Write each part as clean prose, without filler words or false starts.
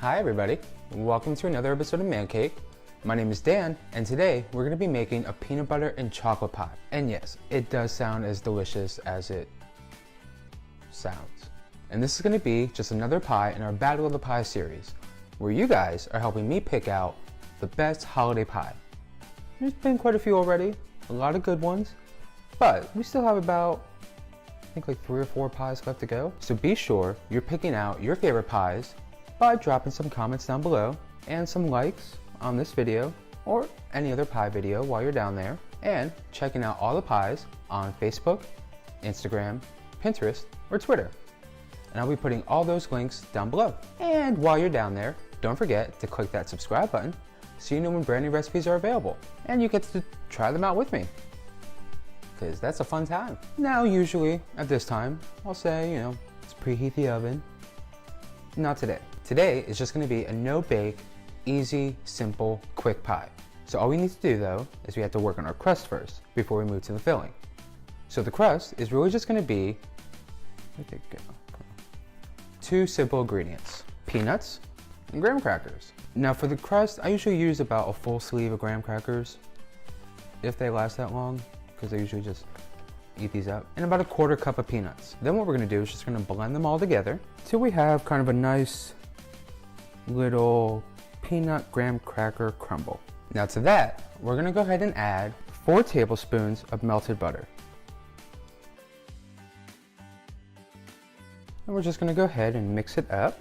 Hi everybody, welcome to another episode of Man Cake. My name is Dan, and today we're going to be making a peanut butter and chocolate pie. And yes, it does sound as delicious as it sounds. And this is going to be just another pie in our Battle of the Pie series, where you guys are helping me pick out the best holiday pie. There's been quite a few already, a lot of good ones, but we still have about, I think like 3 or 4 pies left to go. So be sure you're picking out your favorite pies by dropping some comments down below and some likes on this video or any other pie video while you're down there, and checking out all the pies on Facebook, Instagram, Pinterest, or Twitter. And I'll be putting all those links down below. And while you're down there, don't forget to click that subscribe button so you know when brand new recipes are available and you get to try them out with me, because that's a fun time. Now usually at this time I'll say, let's preheat the oven. Not today. Today is just going to be a no-bake, easy, simple, quick pie. So all we need to do though is we have to work on our crust first before we move to the filling. So the crust is really just going to be, where'd it go? 2 simple ingredients: peanuts and graham crackers. Now for the crust, I usually use about a full sleeve of graham crackers, if they last that long, because I usually just eat these up, and about a 1/4 cup of peanuts. Then what we're going to do is just going to blend them all together till we have kind of a nice little peanut graham cracker crumble. Now to that, we're going to go ahead and add 4 tablespoons of melted butter. And we're just going to go ahead and mix it up.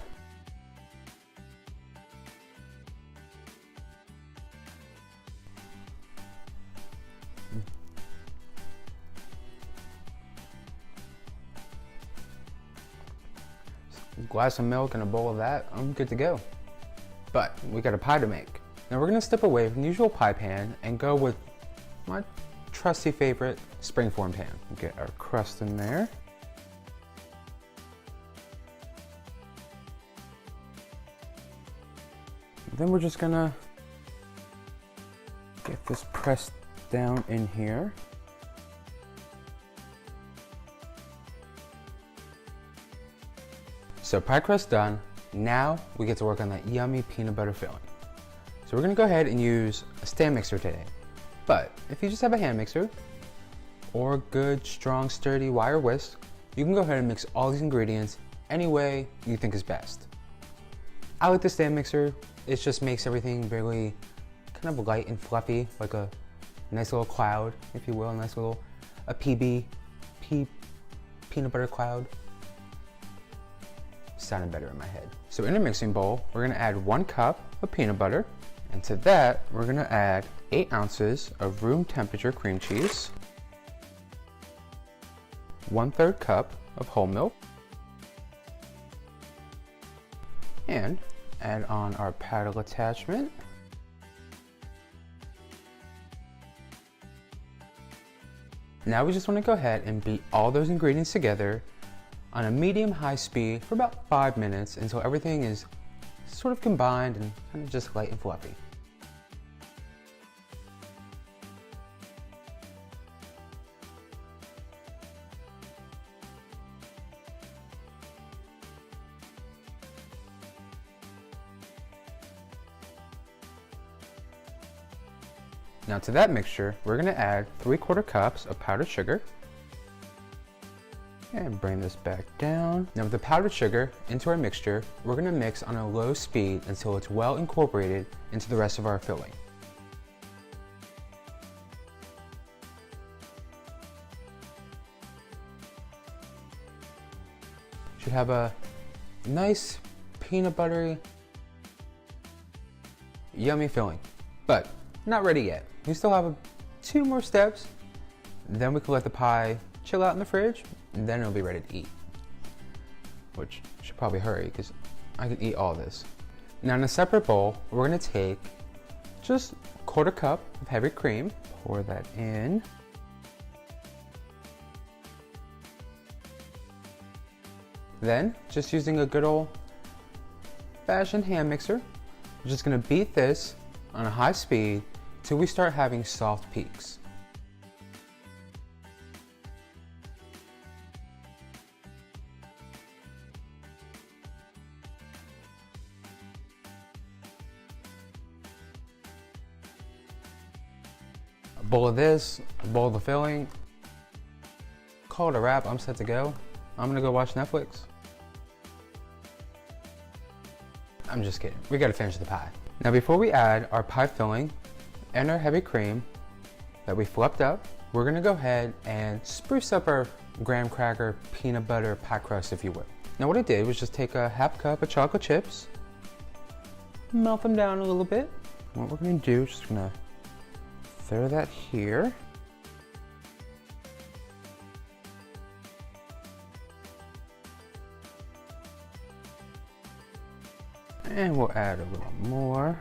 A glass of milk and a bowl of that, I'm good to go. But we got a pie to make. Now we're going to step away from the usual pie pan and go with my trusty favorite springform pan. Get our crust in there. Then we're just gonna get this pressed down in here. So pie crust done. Now we get to work on that yummy peanut butter filling. So we're gonna go ahead and use a stand mixer today. But if you just have a hand mixer or a good, strong, sturdy wire whisk, you can go ahead and mix all these ingredients any way you think is best. I like the stand mixer. It just makes everything really kind of light and fluffy, like a nice little cloud, if you will, a nice little peanut butter cloud. Sounded better in my head. So in a mixing bowl, we're gonna add 1 cup of peanut butter, and to that, we're gonna add 8 ounces of room temperature cream cheese, 1/3 cup of whole milk, and add on our paddle attachment. Now we just want to go ahead and beat all those ingredients together on a medium-high speed for about 5 minutes until everything is sort of combined and kind of just light and fluffy. Now to that mixture, we're going to add 3/4 cups of powdered sugar. And bring this back down. Now with the powdered sugar into our mixture, we're going to mix on a low speed until it's well incorporated into the rest of our filling. Should have a nice peanut buttery, yummy filling, but not ready yet. We still have 2 more steps. Then we can let the pie chill out in the fridge, and then it'll be ready to eat. Which should probably hurry because I can eat all this. Now in a separate bowl, we're gonna take just 1/4 cup of heavy cream, pour that in. Then, just using a good old fashioned hand mixer, we're just gonna beat this on a high speed till we start having soft peaks. bowl of this, a bowl of the filling. Call it a wrap, I'm set to go. I'm gonna go watch Netflix. I'm just kidding, we gotta finish the pie. Now before we add our pie filling and our heavy cream that we fluffed up, we're gonna go ahead and spruce up our graham cracker peanut butter pie crust, if you will. Now what I did was just take a half cup of chocolate chips, melt them down a little bit. What we're gonna do is just gonna throw that here. And we'll add a little more.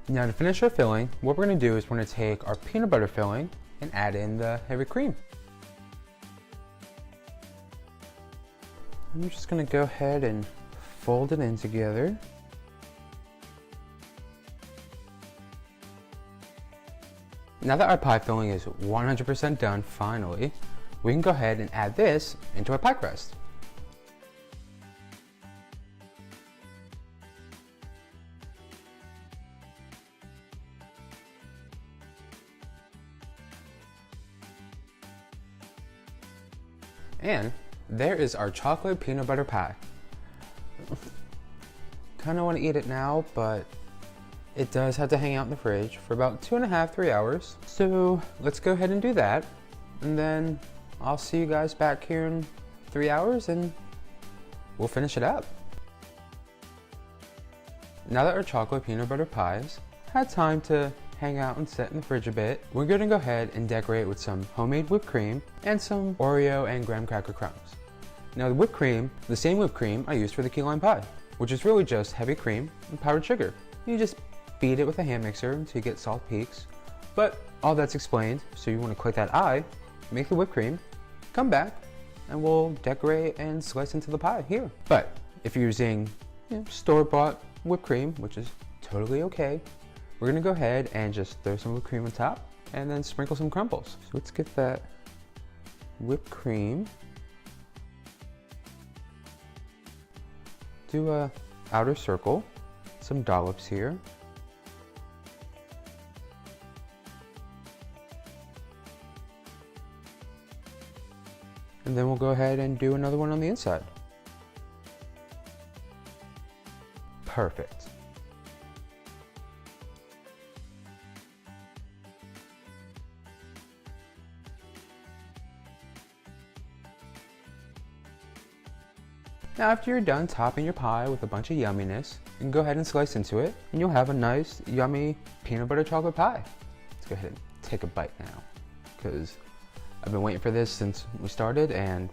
Now to finish our filling, what we're going to do is we're going to take our peanut butter filling and add in the heavy cream. I'm just going to go ahead and fold it in together. Now that our pie filling is 100% done, finally, we can go ahead and add this into our pie crust. And there is our chocolate peanut butter pie. Kinda wanna eat it now, but it does have to hang out in the fridge for about 2.5 to 3 hours. So let's go ahead and do that. And then I'll see you guys back here in 3 hours and we'll finish it up. Now that our chocolate peanut butter pies had time to hang out and set in the fridge a bit, we're gonna go ahead and decorate with some homemade whipped cream and some Oreo and graham cracker crumbs. Now the whipped cream, the same whipped cream I used for the key lime pie, which is really just heavy cream and powdered sugar. You just beat it with a hand mixer until you get soft peaks. But all that's explained, so you wanna click that I, make the whipped cream, come back, and we'll decorate and slice into the pie here. But if you're using store-bought whipped cream, which is totally okay, we're gonna go ahead and just throw some whipped cream on top and then sprinkle some crumbles. So let's get that whipped cream. Do a outer circle, some dollops here. And then we'll go ahead and do another one on the inside. Perfect. Now after you're done topping your pie with a bunch of yumminess, you can go ahead and slice into it and you'll have a nice, yummy peanut butter chocolate pie. Let's go ahead and take a bite now, because I've been waiting for this since we started and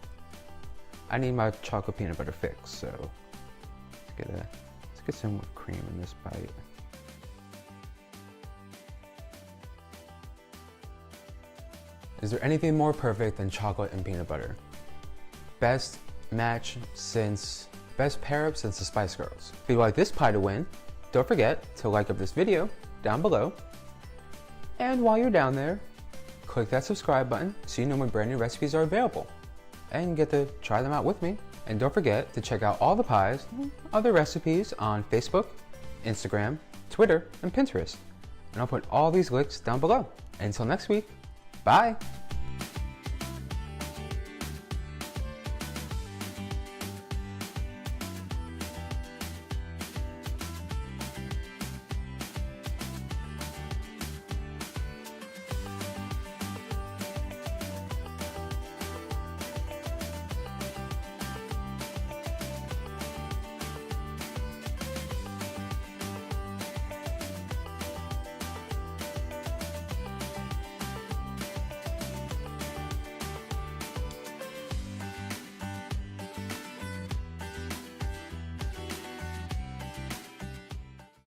I need my chocolate peanut butter fix, so let's get some whipped cream in this bite. Is there anything more perfect than chocolate and peanut butter? Best match since, best pair up since the Spice Girls. If you like this pie to win, don't forget to like up this video down below. And while you're down there, click that subscribe button so you know when brand new recipes are available and get to try them out with me. And don't forget to check out all the pies and other recipes on Facebook, Instagram, Twitter, and Pinterest. And I'll put all these links down below. Until next week, bye.